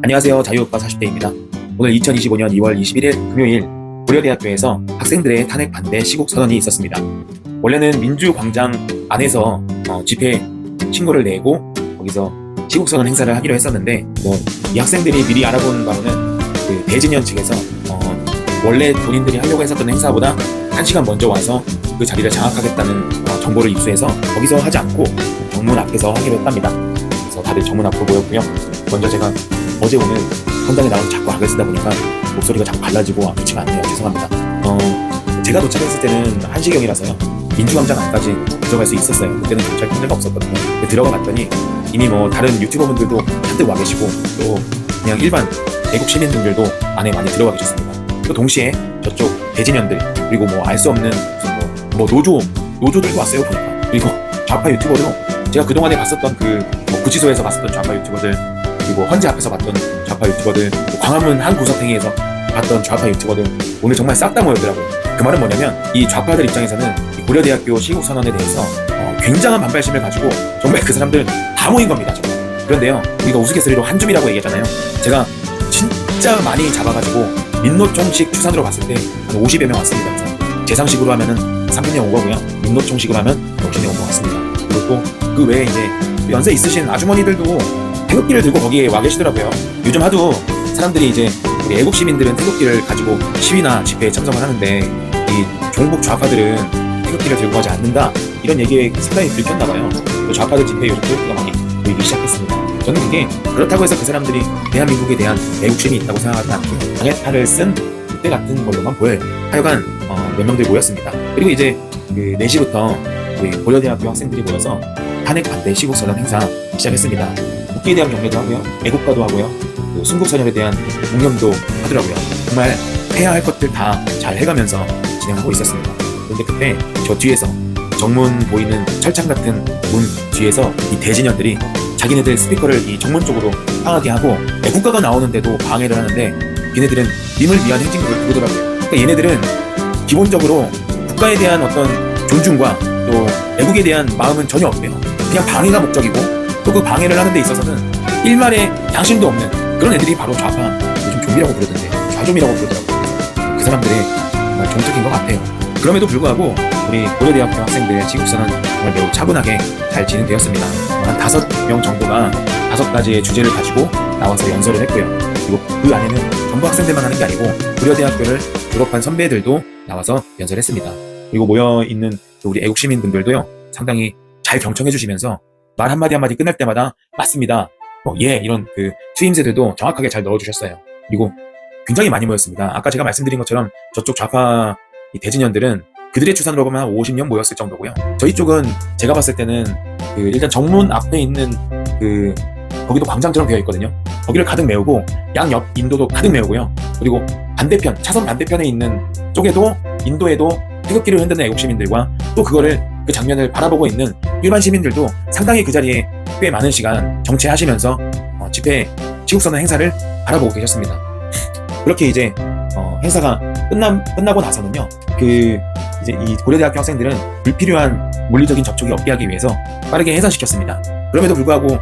안녕하세요. 자유오빠 40대입니다. 오늘 2025년 2월 21일 금요일 고려대학교에서 학생들의 탄핵 반대 시국 선언이 있었습니다. 원래는 민주광장 안에서 집회 신고를 내고 거기서 시국 선언 행사를 하기로 했었는데 이 학생들이 미리 알아본 바로는 그 대진현 측에서 원래 본인들이 하려고 했었던 행사보다 1시간 먼저 와서 그 자리를 장악하겠다는 정보를 입수해서 거기서 하지 않고 정문 앞에서 하기로 했답니다. 그래서 다들 정문 앞으로 모였고요. 먼저 제가 어제 오늘 현장에 나와서 자꾸 악을 쓰다 보니까 목소리가 자꾸 갈라지고 좋지가 않네요. 죄송합니다. 제가 도착했을 때는 1시경이라서요. 민주광장 안까지 들어갈 수 있었어요. 그때는 경찰 통제가 없었거든요. 근데 들어가 봤더니 이미 다른 유튜버분들도 한뜩 와 계시고 또 그냥 일반 애국 시민분들도 안에 많이 들어가 계셨습니다. 또 동시에 저쪽 대진현들 그리고 알 수 없는 무슨 노조들도 왔어요 보니까. 그리고 좌파 유튜버도 제가 그동안에 봤었던 구치소에서 봤었던 좌파 유튜버들 그리고 헌재 앞에서 봤던 좌파 유튜버들 광화문 한 구석탱이에서 봤던 좌파 유튜버들 오늘 정말 싹 다 모였더라고요. 그 말은 뭐냐면 이 좌파들 입장에서는 이 고려대학교 시국선언에 대해서 굉장한 반발심을 가지고 정말 그 사람들 다 모인 겁니다. 정말. 그런데요 우리가 우스갯소리로 한줌이라고 얘기하잖아요. 제가 진짜 많이 잡아가지고 민노총식 추산으로 봤을 때 한 50여 명 왔습니다. 그래서 재상식으로 하면은 300명 온 거고요. 민노총식으로 하면 60명 온 것 같습니다. 그리고 또 그 외에 이제 연세 있으신 아주머니들도 태극기를 들고 거기에 와 계시더라고요. 요즘 하도 사람들이 이제 우리 애국 시민들은 태극기를 가지고 시위나 집회에 참석을 하는데 이 종북 좌파들은 태극기를 들고 가지 않는다 이런 얘기에 상당히 들켰나봐요. 좌파들 집회에 요즘 태극기가 많이 보이기 시작했습니다. 저는 그게 그렇다고 해서 그 사람들이 대한민국에 대한 애국심이 있다고 생각하지 않고 방해탈을 쓴 그때 같은 걸로만 보여요. 하여간 몇 명들 모였습니다. 그리고 이제 4시부터 우리 고려대학교 학생들이 모여서 탄핵 반대 시국선언 행사 시작했습니다. 국기에 대한 경례도 하고요, 애국가도 하고요, 순국선열에 대한 묵념도 하더라고요. 정말 해야 할 것들 다 잘 해가면서 진행하고 있었습니다. 그런데 그때 저 뒤에서 정문 보이는 철창 같은 문 뒤에서 이 대진현들이 자기네들 스피커를 이 정문 쪽으로 향하게 하고 애국가가 나오는데도 방해를 하는데 얘네들은 님을 위한 행진곡을 부르더라고요. 그러니까 얘네들은 기본적으로 국가에 대한 어떤 존중과 또 애국에 대한 마음은 전혀 없대요. 그냥 방해가 목적이고 또 그 방해를 하는 데 있어서는 일말의 양심도 없는 그런 애들이 바로 좌파, 요즘 좀이라고 부르던데 좌좀이라고 부르더라고요. 그 사람들의 정말 종특인 것 같아요. 그럼에도 불구하고 우리 고려대학교 학생들의 시국선언 정말 매우 차분하게 잘 진행되었습니다. 한 5명 정도가 5가지의 주제를 가지고 나와서 연설을 했고요. 그리고 그 안에는 전부 학생들만 하는 게 아니고 고려대학교를 졸업한 선배들도 나와서 연설했습니다. 그리고 모여있는 우리 애국 시민분들도요 상당히 잘 경청해 주시면서 말 한마디 한마디 끝날 때마다 맞습니다, 예, 이런 추임새들도 정확하게 잘 넣어주셨어요. 그리고 굉장히 많이 모였습니다. 아까 제가 말씀드린 것처럼 저쪽 좌파 이 대진현들은 그들의 추산으로 보면 한 50명 모였을 정도고요. 저희 쪽은 제가 봤을 때는 일단 정문 앞에 있는 거기도 광장처럼 되어 있거든요. 거기를 가득 메우고 양옆 인도도 가득 메우고요. 그리고 반대편, 차선 반대편에 있는 쪽에도 인도에도 태극기를 흔드는 애국 시민들과 또 그거를 그 장면을 바라보고 있는 일반 시민들도 상당히 그 자리에 꽤 많은 시간 정체하시면서 집회 시국선언 행사를 바라보고 계셨습니다. 그렇게 이제 행사가 끝나고 나서는요 이제 이 고려대학교 학생들은 불필요한 물리적인 접촉이 없게 하기 위해서 빠르게 해산시켰습니다. 그럼에도 불구하고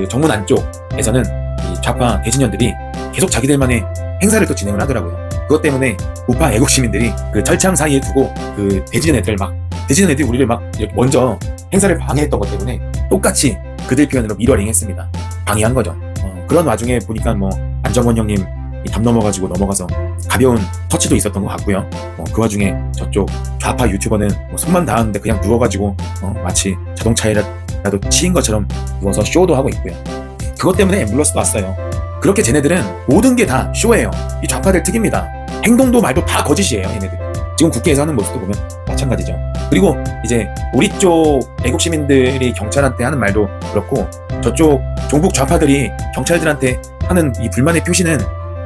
정문 안쪽에서는 이 좌파 대진현들이 계속 자기들만의 행사를 또 진행을 하더라고요. 그것 때문에 우파 애국 시민들이 철창 사이에 두고 대진현 애들이 우리를 이렇게 먼저 행사를 방해했던 것 때문에 똑같이 그들 표현으로 미러링했습니다. 방해한 거죠. 그런 와중에 보니까 안정원 형님 담 넘어가지고 넘어가서 가벼운 터치도 있었던 것 같고요. 그 와중에 저쪽 좌파 유튜버는 손만 닿았는데 그냥 누워가지고 마치 자동차에라도 치인 것처럼 누워서 쇼도 하고 있고요. 그것 때문에 앰뷸런스도 왔어요. 그렇게 쟤네들은 모든 게 다 쇼예요. 이 좌파들 특입니다. 행동도 말도 다 거짓이에요. 얘네들 지금 국회에서 하는 모습도 보면 마찬가지죠. 그리고 이제 우리 쪽 애국 시민들이 경찰한테 하는 말도 그렇고 저쪽 종북 좌파들이 경찰들한테 하는 이 불만의 표시는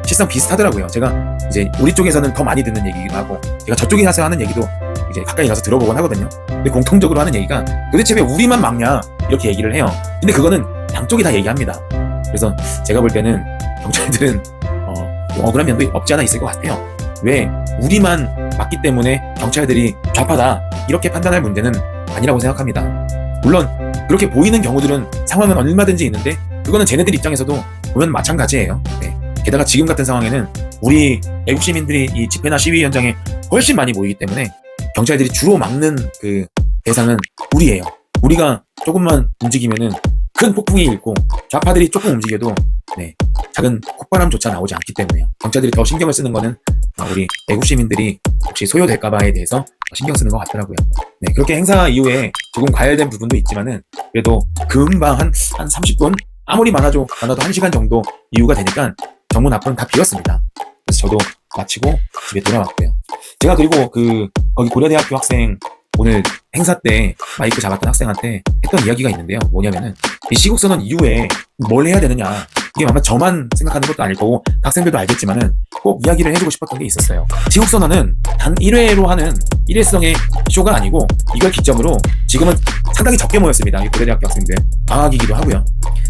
실상 비슷하더라고요. 제가 이제 우리 쪽에서는 더 많이 듣는 얘기기도 하고 제가 저쪽에 가서 하는 얘기도 이제 가까이 가서 들어보곤 하거든요. 근데 공통적으로 하는 얘기가 도대체 왜 우리만 막냐 이렇게 얘기를 해요. 근데 그거는 양쪽이 다 얘기합니다. 그래서 제가 볼 때는 경찰들은 억울한 면도 없지 않아 있을 것 같아요. 왜 우리만 막기 때문에 경찰들이 좌파다 이렇게 판단할 문제는 아니라고 생각합니다. 물론 그렇게 보이는 경우들은 상황은 얼마든지 있는데 그거는 쟤네들 입장에서도 보면 마찬가지예요. 게다가 지금 같은 상황에는 우리 애국 시민들이 이 집회나 시위 현장에 훨씬 많이 모이기 때문에 경찰들이 주로 막는 그 대상은 우리예요. 우리가 조금만 움직이면은 큰 폭풍이 일고 좌파들이 조금 움직여도 작은 콧바람조차 나오지 않기 때문에요. 경찰들이 더 신경을 쓰는 거는 우리 애국 시민들이 혹시 소요될까봐에 대해서 더 신경 쓰는 것 같더라고요. 그렇게 행사 이후에 조금 과열된 부분도 있지만은 그래도 금방 한 30분 아무리 많아도 1시간 정도 이후가 되니까 정문 앞은 다 비었습니다. 그래서 저도 마치고 집에 돌아왔고요. 제가 그리고 거기 고려대학교 학생 오늘 행사 때 마이크 잡았던 학생한테 했던 이야기가 있는데요. 뭐냐면은 이 시국선언 이후에 뭘 해야 되느냐, 이게 아마 저만 생각하는 것도 아닐 거고 학생들도 알겠지만은 꼭 이야기를 해주고 싶었던 게 있었어요. 시국선언은 단 1회로 하는 일회성의 쇼가 아니고 이걸 기점으로 지금은 상당히 적게 모였습니다. 이 고려대학교 학생들 방학이기도 하고요.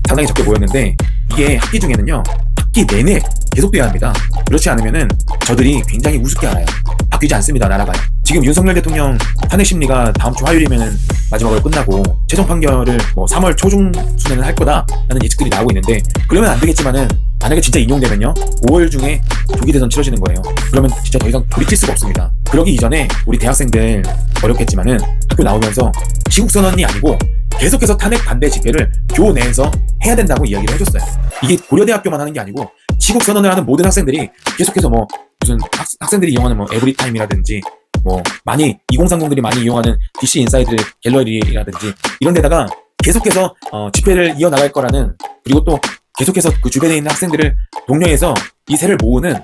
상당히 적게 모였는데 이게 학기 중에는요, 학기 내내 계속돼야 합니다. 그렇지 않으면은 저들이 굉장히 우습게 알아요. 바뀌지 않습니다. 나라가요. 지금 윤석열 대통령 탄핵 심리가 다음 주 화요일이면 마지막으로 끝나고 최종 판결을 3월 초중순에는 할 거다라는 예측들이 나오고 있는데, 그러면 안 되겠지만은 만약에 진짜 인용되면요 5월 중에 조기 대선 치러지는 거예요. 그러면 진짜 더 이상 돌이킬 수가 없습니다. 그러기 이전에 우리 대학생들 어렵겠지만은 학교 나오면서 시국선언이 아니고 계속해서 탄핵 반대 집회를 교내에서 해야 된다고 이야기를 해줬어요. 이게 고려대학교만 하는 게 아니고 시국선언을 하는 모든 학생들이 계속해서 무슨 학생들이 이용하는 에브리타임이라든지 많이 2030들이 많이 이용하는 DC 인사이드 갤러리라든지 이런 데다가 계속해서 집회를 이어나갈 거라는, 그리고 또 계속해서 그 주변에 있는 학생들을 독려해서 이 세를 모으는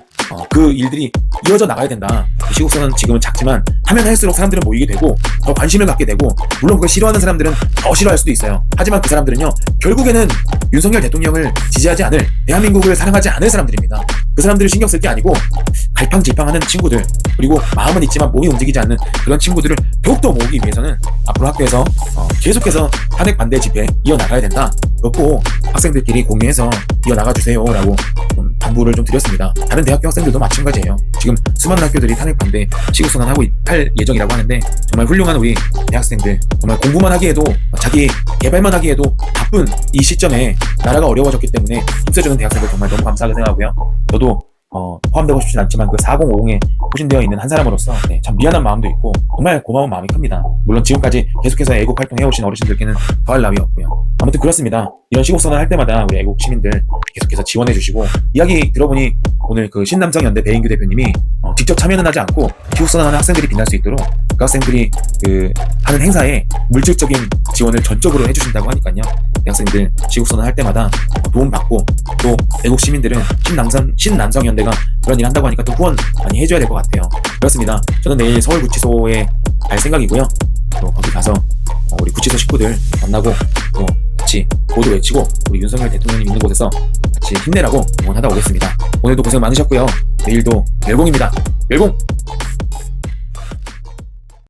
그 일들이 이어져 나가야 된다. 시국선언은 지금은 작지만 하면 할수록 사람들은 모이게 되고 더 관심을 갖게 되고, 물론 그걸 싫어하는 사람들은 더 싫어할 수도 있어요. 하지만 그 사람들은요 결국에는 윤석열 대통령을 지지하지 않을, 대한민국을 사랑하지 않을 사람들입니다. 그 사람들을 신경 쓸 게 아니고 갈팡질팡하는 친구들, 그리고 마음은 있지만 몸이 움직이지 않는 그런 친구들을 더욱더 모으기 위해서는 앞으로 학교에서 계속해서 탄핵 반대 집회 이어나가야 된다. 그렇고 학생들끼리 공유해서 이어나가주세요 라고 당부를 좀 드렸습니다. 다른 대학교 학생들도 마찬가지예요. 지금 수많은 학교들이 탄핵 반대 시국선언하고 할 예정이라고 하는데, 정말 훌륭한 우리 대학생들, 정말 공부만 하기에도 자기 개발만 하기에도 바쁜 이 시점에 나라가 어려워졌기 때문에 힘써주는 대학생들 정말 너무 감사하게 생각하고요. 저도 포함되고 싶진 않지만 그 4050에 포진되어 있는 한 사람으로서 참 미안한 마음도 있고 정말 고마운 마음이 큽니다. 물론 지금까지 계속해서 애국 활동해오신 어르신들께는 더할 나위 없고요. 아무튼 그렇습니다. 이런 시국선언 할 때마다 우리 애국 시민들 계속해서 지원해주시고, 이야기 들어보니 오늘 그 신남성연대 배인규 대표님이 직접 참여는 하지 않고 시국선언하는 학생들이 빛날 수 있도록 그 학생들이 하는 행사에 물질적인 지원을 전적으로 해주신다고 하니까요. 대학생들 시국선언 할 때마다 도움받고, 또 애국 시민들은 신남성연대가 그런 일 한다고 하니까 또 후원 많이 해줘야 될 것 같아요. 그렇습니다. 저는 내일 서울구치소에 갈 생각이고요. 또 거기 가서 우리 구치소 식구들 만나고 또 같이 구호도 외치고 우리 윤석열 대통령님 있는 곳에서 같이 힘내라고 응원하다 오겠습니다. 오늘도 고생 많으셨고요. 내일도 멸공입니다. 멸공!